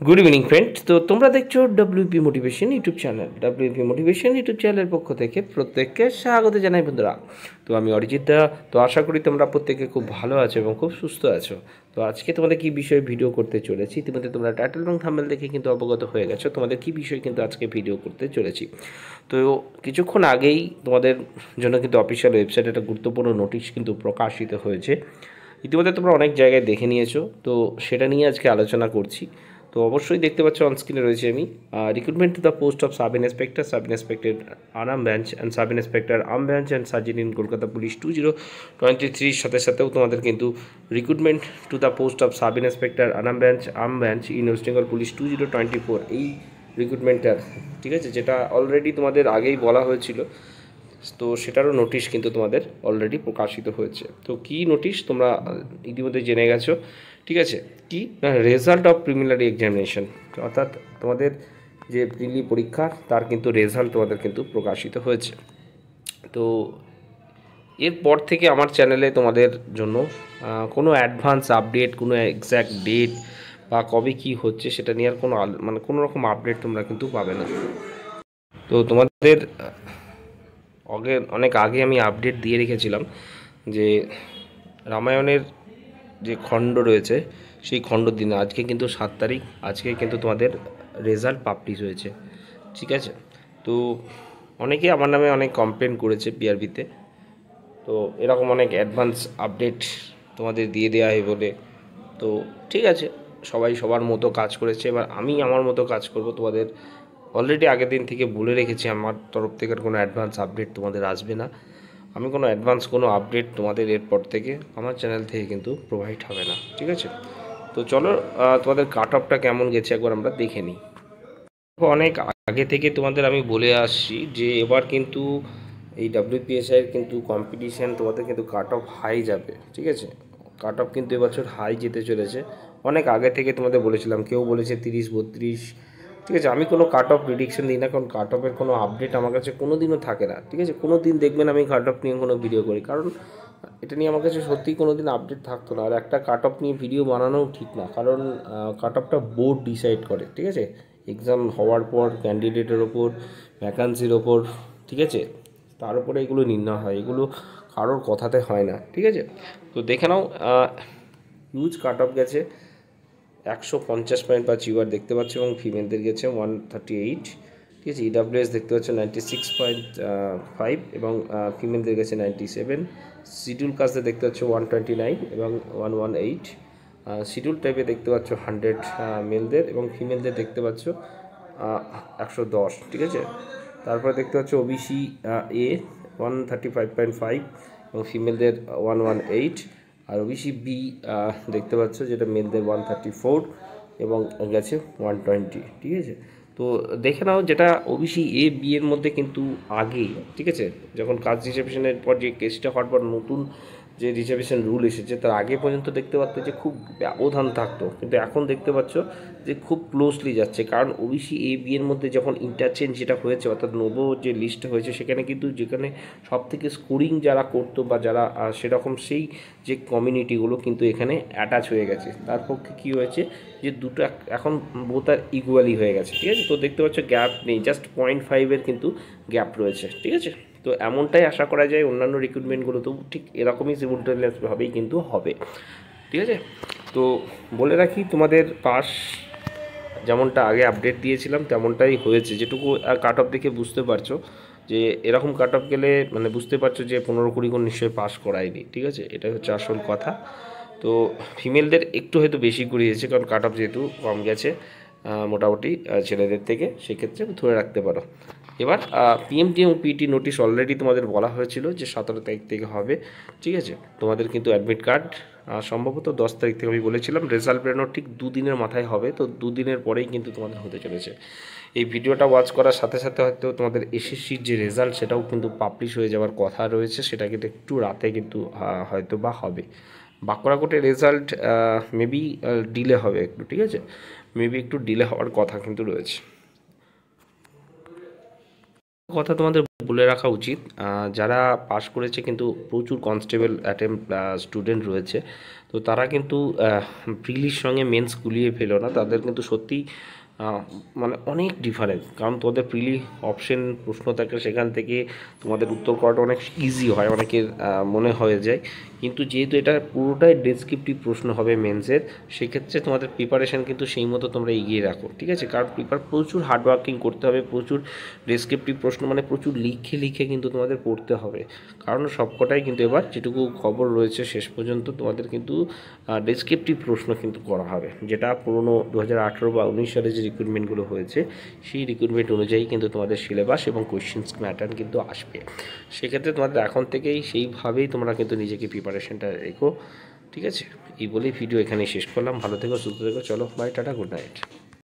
Good evening friends. तो तुम्हारा देखो WP motivation YouTube channel WP motivation YouTube channel पक्ष থেকে প্রত্যেককে স্বাগত জানাই বন্ধুরা। তো আমি অরিজিৎ দা। তো আশা করি তোমরা প্রত্যেকে খুব ভালো আছো এবং খুব সুস্থ আছো। তো আজকে তোমাদের কি বিষয়ে ভিডিও করতে চলেছি ইতিমধ্যে তোমরা টাইটেল এবং থাম্বনেল দেখে কিন্তু অবগত হয়ে গেছো তোমাদের কি বিষয় কিন্তু আজকে ভিডিও করতে চলেছি। তো কিছুক্ষণ আগেই তোমাদের জন্য কিন্তু অফিসিয়াল ওয়েবসাইটে একটা গুরুত্বপূর্ণ নোটিশ কিন্তু প্রকাশিত হয়েছে। ইতিমধ্যে তোমরা অনেক জায়গায় দেখে নিয়েছো, তো সেটা নিয়ে আজকে আলোচনা করছি। তো অবশ্যই দেখতে পাচ্ছ অনস্ক্রিনে রয়েছে আমি recruitment to the post of sub inspector Anam branch and sub inspector um branch and surgeon in Kolkata police 2023 সাথে সাথেও তোমাদের কিন্তু recruitment to the post of sub inspector um branch in West Bengal police 2024 এই রিক্রুটমেন্টটার, ঠিক আছে, যেটা অলরেডি তোমাদের আগেই বলা হয়েছিল। তো সেটারও নোটিশ কিন্তু তোমাদের অলরেডি প্রকাশিত হয়েছে। তো কি নোটিশ তোমরা ইতিমধ্যে জেনে গেছো, ঠিক আছে। কি রেজাল্ট অফ প্রিলিমিনারি এক্সামিনেশন, অর্থাৎ তোমাদের যে প্রিলি পরীক্ষা তার কিন্তু রেজাল্ট তোমাদের কিন্তু প্রকাশিত হয়েছে। তো এরপর থেকে আমার চ্যানেলে তোমাদের জন্য কোনো অ্যাডভান্স আপডেট, কোনো এক্স্যাক্ট ডেট বা কবে কি হচ্ছে সেটা নিয়ে আর কোনো রকম আপডেট তোমরা কিন্তু পাবে না। তো তোমাদের অনেক আগে আমি আপডেট দিয়ে রেখেছিলাম যে রামায়ণের যে খণ্ড রয়েছে সেই খণ্ড দিনে আজকে কিন্তু 7 তারিখ, আজকে কিন্তু তোমাদের রেজাল্ট পাবলিশ হয়েছে, ঠিক আছে। তো অনেকে আমার নামে অনেক কমপ্লেন করেছে পিআরবিতে, তো এরকম অনেক অ্যাডভান্স আপডেট তোমাদের দিয়ে দেওয়া হয় বলে। তো ঠিক আছে, সবাই সবার মতো কাজ করেছে, এবার আমি আমার মতো কাজ করব। তোমাদের অলরেডি আগের দিন থেকে বলে রেখেছি আমার তরফ থেকে কোনো অ্যাডভান্স আপডেট তোমাদের আসবে না। আমি কোনো অ্যাডভান্স কোনো আপডেট তোমাদের এরপর থেকে আমার চ্যানেল থেকে কিন্তু প্রোভাইড হবে না, ঠিক আছে। তো চলো তোমাদের কাট অফটা কেমন গেছে একবার আমরা দেখে নিই। অনেক আগে থেকে তোমাদের আমি বলে আসছি যে এবার কিন্তু এই ডাব্লিউপিএসআইয়ের কিন্তু কম্পিটিশান তোমাদের কিন্তু কাট অফ হাই যাবে, ঠিক আছে। কাট অফ কিন্তু এবছর হাই যেতে চলেছে। অনেক আগে থেকে তোমাদের বলেছিলাম, কেউ বলেছে 30-32, ঠিক আছে। আমি কোনো কাট অফ প্রিডিকশন দিই না, কারণ কাট অফের কোনো আপডেট আমার কাছে কোনো দিনও থাকে না, ঠিক আছে। কোনো দিন দেখবেন আমি কাট অফ নিয়ে কোনো ভিডিও করি, কারণ এটা নিয়ে আমার কাছে সত্যিই কোনো দিন আপডেট থাকতো না। আর একটা কাট অফ নিয়ে ভিডিও বানানোও ঠিক না, কারণ কাট অফটা বোর্ড ডিসাইড করে, ঠিক আছে। এক্সাম হওয়ার পর ক্যান্ডিডেটের ওপর, ভ্যাকান্সির ওপর, ঠিক আছে, তার উপরে এগুলো নির্ণয় হয়, এগুলো কারোর কথাতে হয় না, ঠিক আছে। তো দেখে নাও হিউজ কাট অফ গেছে, 150 পয়েন্ট বা চিওয়ার দেখতে পাচ্ছ, এবং ফিমেলদের গেছে 138, ঠিক আছে। ইডাব্লিউএস দেখতে পাচ্ছ 96.5 এবং ফিমেলদের গেছে 97। শিডিউল কাস্টে দেখতে পাচ্ছ 129 এবং 118। শিডিউল টাইপে দেখতে পাচ্ছ 100 মেলদের, এবং ফিমেলদের দেখতে পাচ্ছ 110, ঠিক আছে। তারপরে দেখতে পাচ্ছ ওবিসি এ 135.5 এবং ফিমেলদের 118, আর ওবিসি বি দেখতে পাচ্ছ যেটা মেলদের 134 এবং গেছে 120, ঠিক আছে। তো দেখে নাও যেটা ওবিসি এ বি এর মধ্যে কিন্তু আগে, ঠিক আছে, যখন কাস্ট রিজার্ভেশনের পর যে কেসটা হওয়ার পর নতুন যে রিজার্ভেশন রুল এসেছে তার আগে পর্যন্ত দেখতে পাচ্ছ যে খুব ব্যবধান থাকতো, কিন্তু এখন দেখতে পাচ্ছ যে খুব ক্লোজলি যাচ্ছে। কারণ ওবিসি এ বি এর মধ্যে যখন ইন্টারচেঞ্জ যেটা হয়েছে, অর্থাৎ নব যে লিস্ট হয়েছে সেখানে কিন্তু যেখানে সব থেকে স্কোরিং যারা করতো বা যারা সেরকম সেই যে কমিউনিটিগুলো কিন্তু এখানে অ্যাটাচ হয়ে গেছে। তার পক্ষে কী হয়েছে যে দুটো এখন বোথ আর ইকুয়ালি হয়ে গেছে, ঠিক আছে। তো দেখতে পাচ্ছ গ্যাপ নেই, জাস্ট 0.5 কিন্তু গ্যাপ রয়েছে, ঠিক আছে। তো এমনটাই আশা করা যায় অন্যান্য রিক্রুটমেন্টগুলোতেও ঠিক এরকমই সিমুলটেনিয়াসভাবেই কিন্তু হবে, ঠিক আছে। তো বলে রাখি তোমাদের পাস যেমনটা আগে আপডেট দিয়েছিলাম তেমনটাই হয়েছে, যেটুকু কাট অফ দেখে বুঝতে পারছো যে এরকম কাট অফ গেলে বুঝতে পারছো যে 15-20 গুণ নিশ্চয়ই পাস করায়নি, ঠিক আছে। এটাই হচ্ছে আসল কথা। তো ফিমেলদের একটু হয়তো বেশি করিয়েছে, কারণ কাট অফ যেহেতু কম গেছে মোটামুটি ছেলেদের থেকে, সেক্ষেত্রে ধরে রাখতে পারো। এবার পিএমটি এবং পিটি নোটিশ অলরেডি তোমাদের বলা হয়েছিল যে 17 তারিখ থেকে হবে, ঠিক আছে। তোমাদের কিন্তু অ্যাডমিট কার্ড সম্ভবত 10 তারিখ থেকে আমি বলেছিলাম, রেজাল্ট বেরোনোর ঠিক 2 দিনের মাথায় হবে। তো 2 দিনের পরেই কিন্তু তোমাদের হতে চলেছে। এই ভিডিওটা ওয়াচ করার সাথে সাথে হয়তো তোমাদের এসএসসির যে রেজাল্ট সেটাও কিন্তু পাবলিশ হয়ে যাওয়ার কথা রয়েছে, সেটা কিন্তু একটু রাতে কিন্তু হয়তো বা হবে। বাঁকুড়াকোটের রেজাল্ট মেবি ডিলে হবে একটু, ঠিক আছে, মেবি একটু ডিলে হওয়ার কথা কিন্তু রয়েছে। কথা তোমাদের বলে রাখা উচিত, যারা পাশ করেছে কিন্তু প্রচুর কনস্টেবল স্টুডেন্ট রয়েছে, তো তারা কিন্তু প্রিলির সঙ্গে মেন্স গুলিয়ে ফেলো না, তাদের কিন্তু সত্যিই মানে অনেক ডিফারেন্স। কারণ তোমাদের প্রিলি অপশন প্রশ্ন থাকে, সেখান থেকে তোমাদের উত্তর করাটা অনেক ইজি হয়, অনেকের মনে হয়ে যায়। কিন্তু যেহেতু এটা পুরোটাই ডেসক্রিপটিভ প্রশ্ন হবে মেন্সের, সেক্ষেত্রে তোমাদের প্রিপারেশান কিন্তু সেই মতো তোমরা এগিয়ে রাখো, ঠিক আছে? কারণ প্রচুর হার্ডওয়ার্কিং করতে হবে, প্রচুর ডেসক্রিপটিভ প্রশ্ন মানে প্রচুর লিখে লিখে কিন্তু তোমাদের পড়তে হবে। কারণ সবকটাই কিন্তু এবার যেটুকু খবর রয়েছে শেষ পর্যন্ত তোমাদের কিন্তু ডেসক্রিপটিভ প্রশ্ন কিন্তু করা হবে, যেটা পুরনো 2018 বা 19 সালে যে রিক্রুটমেন্টগুলো হয়েছে সেই রিক্রুটমেন্ট অনুযায়ী কিন্তু তোমাদের সিলেবাস এবং কোয়েশ্চেন্স প্যাটার্ন কিন্তু আসবে। সেক্ষেত্রে তোমাদের এখন থেকেই সেইভাবেই তোমরা কিন্তু নিজেকে প্রিপারেশনটা রেখো, ঠিক আছে? এই বলেই ভিডিও এখানেই শেষ করলাম। ভালো থেকো, সুস্থ থেকো, চলো বাই, টাটা, গুড নাইট।